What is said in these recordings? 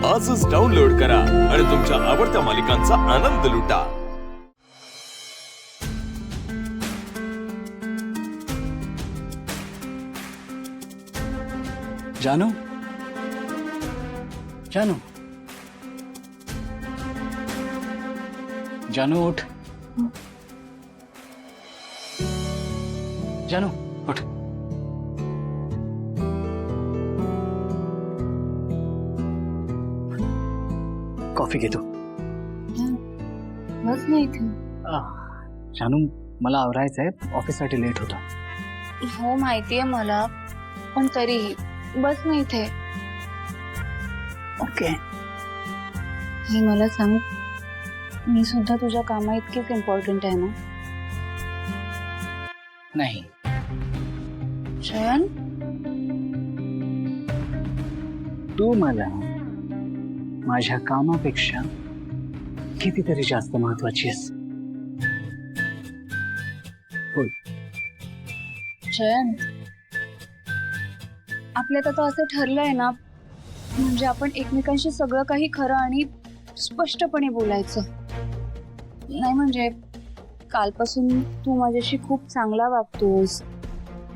आजच डाउनलोड करा आणि तुमच्या आवडत्या मालिकांचा आनंद लुटा। जानू, जानू, जानू उठ। जानू उठ। कॉफी घे तू। बस नाही इथे। जानू मला आवरायचंय, ऑफिससाठी लेट होता। हो माहितीये मला, पण तरी बस नाही इथे। ओके। हे मला सांग, मी सुद्धा तुझ्या कामा इतकीच इम्पॉर्टंट आहे ना? नाही। जयन, तू मला माझ्या कामापेक्षा कितीतरी जास्त महत्वाची आहेस। बोल। जयन, आपल्यात आता असं ठरलंय ना, म्हणजे आपण एकमेकांशी सगळं काही खरं आणि स्पष्टपणे बोलायचं। नाही म्हणजे कालपासून तू माझ्याशी खूप चांगला वागतोस,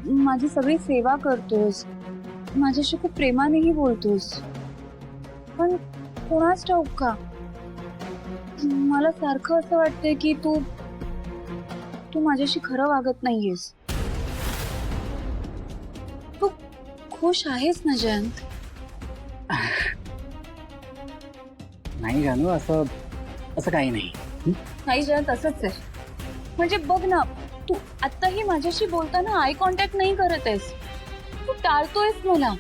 माझी सगळी सेवा करतोस, माझ्याशी खूप प्रेमानेही बोलतोस, पण कोणाच ठाऊक का मला सारखं असं वाटतंय की तू माझ्याशी खरं वागत नाहीयेस। तू खुश आहेस ना जयंत? नाही जानू, असं काही नाही। नाही जयंत, असंच आहे। म्हणजे बघ ना, तू आत्ताही माझ्याशी बोलताना आय कॉन्टॅक्ट नाही करत आहेस, तू टाळतोयस मला,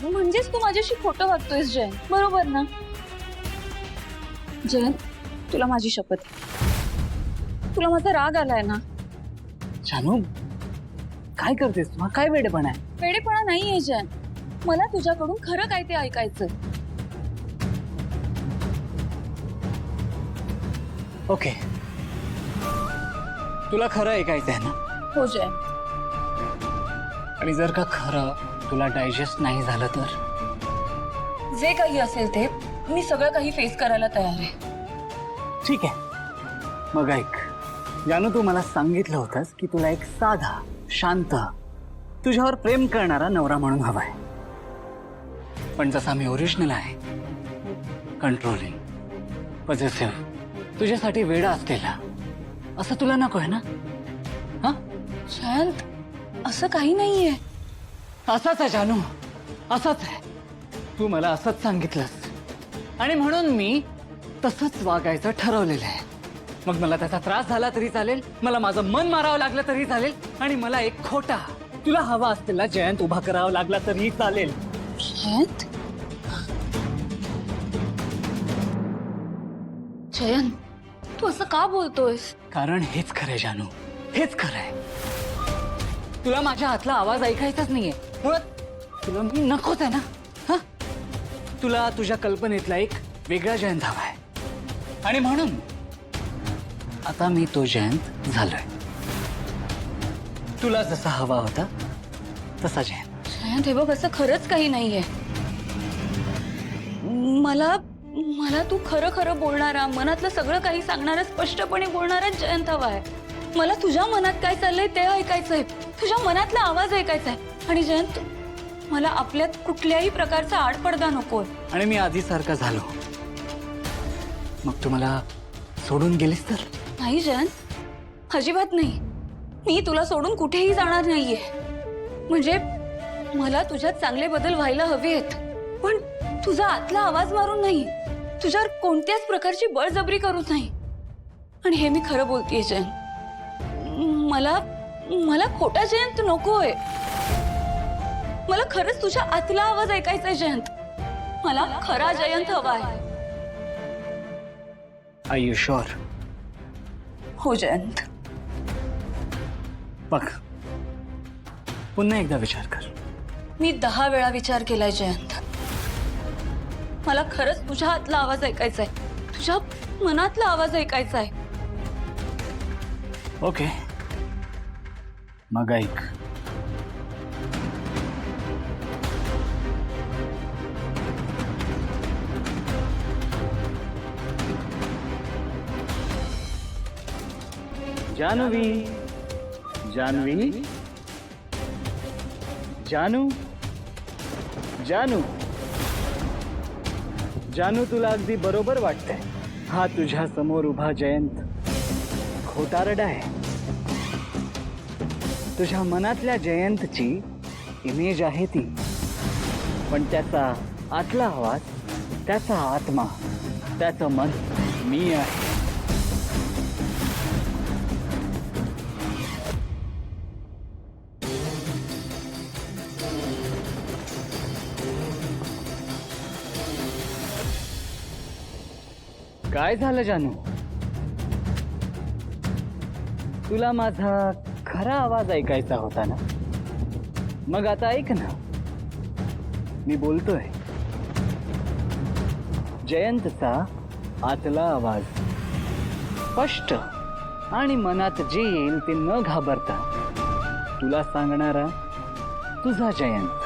म्हणजेच तू माझ्याशी खोटं वागतोयस जयंत, बरोबर ना? जयंत, तुला माझी शपथ आहे, तुला माझा राग आलाय ना? जानू काय करतेस तू? काय वेडेपणा आहे? वेडेपणा नाहीये जयंत, मला तुझ्याकडून खरं काय ते ऐकायचंय। ओके, तुला खरं ऐकायचं आहे ना? हो जयंत। आणि जर का खरं तुला डायजेस्ट नाही झालं तर? जे काही असेल ते मी सगळं काही फेस करायला तयार आहे। ठीक आहे, मग ऐक जानू, तू मला सांगितलं होतंस की तुला एक साधा, शांत, तुझ्यावर प्रेम करणारा नवरा म्हणून हवाय। पण जसा मी ओरिजिनल आहे, कंट्रोलिंग, पॉझिटिव्ह, तुझ्यासाठी वेडा असलेला, असं तुला नको आहे ना? हा जयंत, असं काही नाहीये। असाच आहे जानू, असाच आहे। तू मला असंच सांगितलंस आणि म्हणून मी तसंच वागायचं ठरवलेलं आहे। मग मला त्याचा त्रास झाला तरी चालेल, मला माझं मन मारावं लागलं तरी चालेल, आणि मला एक खोटा, तुला हवा असलेला जयंत उभा करावा लागला तरी चालेल। जयंत, जयंत, तू असं का बोलतोयस? कारण हेच खरंय जानू, हेच खरंय। तुला माझ्या हातला आवाज ऐकायचाच नाहीये, मुळात तुला मी नकोच आहे ना? हा, तुला तुझ्या कल्पनेतला एक वेगळा जयंत हवाय, आणि म्हणून आता मी तो जयंत झालोय। तुला जसा हवा होता तसा जयंत। जयंत, हे बघ, असं खरंच काही नाहीये। मला तू खरं खरं बोलणारा, मनातलं सगळं काही सांगणारा, स्पष्टपणे बोलणारा जयंत हवाय। मला तुझ्या मनात काय चाललंय ते ऐकायचंय, तुझ्या मनातला आवाज ऐकायचाय। आणि जयंत, मला आपल्यात कुठल्याही प्रकारचा आडपडदा नकोय। आणि मी आधीसारखा झालो, मग तू मला सोडून गेलीस तर? नाही जयंत, अजिबात नाही। मी तुला सोडून कुठेही जाणार नाहीये। म्हणजे मला तुझ्यात चांगले बदल व्हायला हवेत, पण तुझा आतला आवाज मारून नाही, तुझ्यावर कोणत्याच प्रकारची बळजबरी करू नाही। आणि हे मी खरं बोलतेय जयंत, मला खोटा जयंत नकोय। मला खरंच तुझ्या आतला आवाज ऐकायचाय जयंत, मला खरा जयंत हवाय। Are you sure? हो जयंत। बघ, पुन्हा एकदा विचार कर। मी 10 वेळा विचार केलाय जयंत, मला खरंच तुझ्या हातला आवाज ऐकायचाय, तुझ्या मनातला आवाज ऐकायचाय। ओके, मग ऐक। जानवी, जानवी, जानू, जानू, जानू, तुला अगदी बरोबर वाटतंय. हा तुझ्या समोर उभा जयंत खोटारडा आहे. तुझ्या मनातल्या जयंतची इमेज आहे ती, पण त्याचा आतला आवाज, त्याचा आत्मा, त्याचं मन मी आहे. काय झालं जानू? तुला माझा खरा आवाज ऐकायचा होता ना? मग आता ऐक ना, मी बोलतोय. जयंतचा आतला आवाज, स्पष्ट आणि मनात जे येईल ते न घाबरता तुला सांगणारा तुझा जयंत.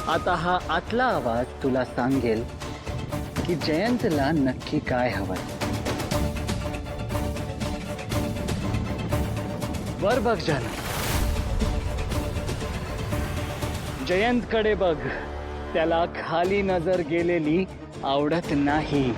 आता हा आतला आवाज तुला सांगेल की जयंतला नक्की काय हवंय. वर बघ जानू, जयंतकडे बघ. त्याला खाली नजर गेलेली आवडत नाही.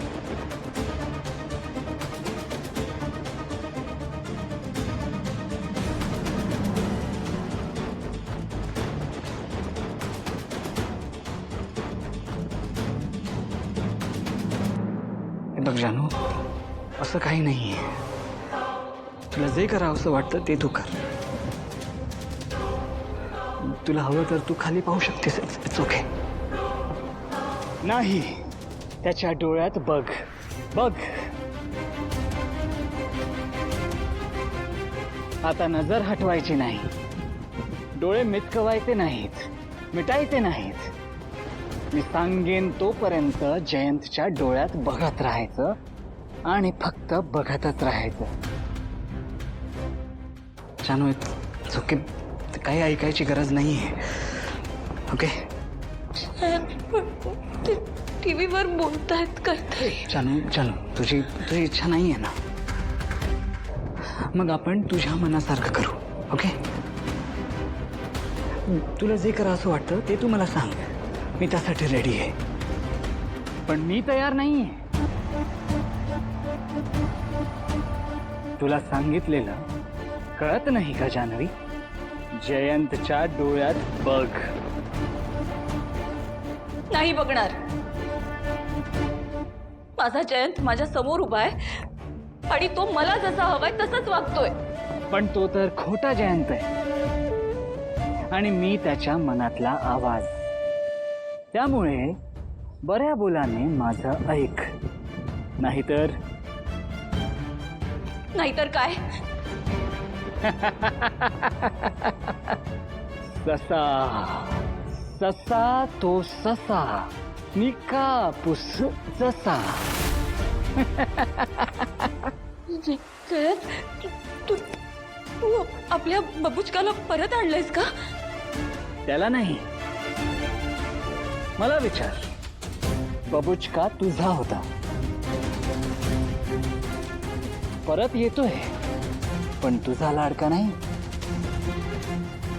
बघ जानू, असं काही नाहीये. तुला जे करावंसं वाटतं ते तू कर. तुला हवं तर तू खाली पाहू शकतेस. It's okay. नाही, त्याच्या डोळ्यात बघ, बघ. आता नजर हटवायची नाही, डोळे मिचकवायचे नाहीत, मिटायचे नाहीत. मी सांगेन तोपर्यंत जयंतच्या डोळ्यात बघत राहायचं आणि फक्त बघतच राहायचं. जानू, चुकी काही ऐकायची गरज नाहीये. ओके? टीव्हीवर बोलतायत काहीतरी. जानू, जानू, तुझी इच्छा नाहीये ना? मग आपण तुझ्या मनासारखं करू. ओके? तुला जे करावंसं वाटतं ते तू मला सांग. मी त्यासाठी रेडी आहे. पण मी तयार नाहीये. तुला सांगितलेलं कळत नाही का जानवी? जयंतच्या डोळ्यात बघ. नाही बघणार. माझा जयंत माझ्या समोर उभा आहे आणि तो मला जसा हवाय तसंच वागतोय. पण तो तर खोटा जयंत आहे आणि मी त्याच्या मनातला आवाज. त्यामुळे बऱ्या बोलाने माझं ऐक. नाहीतर काय? ससा, ससा तो ससा, मी कापूस जसा. तू आपल्या बबुचकाला परत आणलंयस का? त्याला नाही, मला विचार. बबुचका तुझा होता, परत येतोय. पण तुझा लाडका नाही,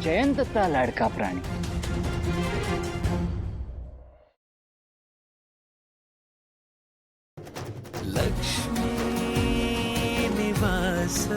जयंतचा लाडका प्राणी. लक्ष्मी निवास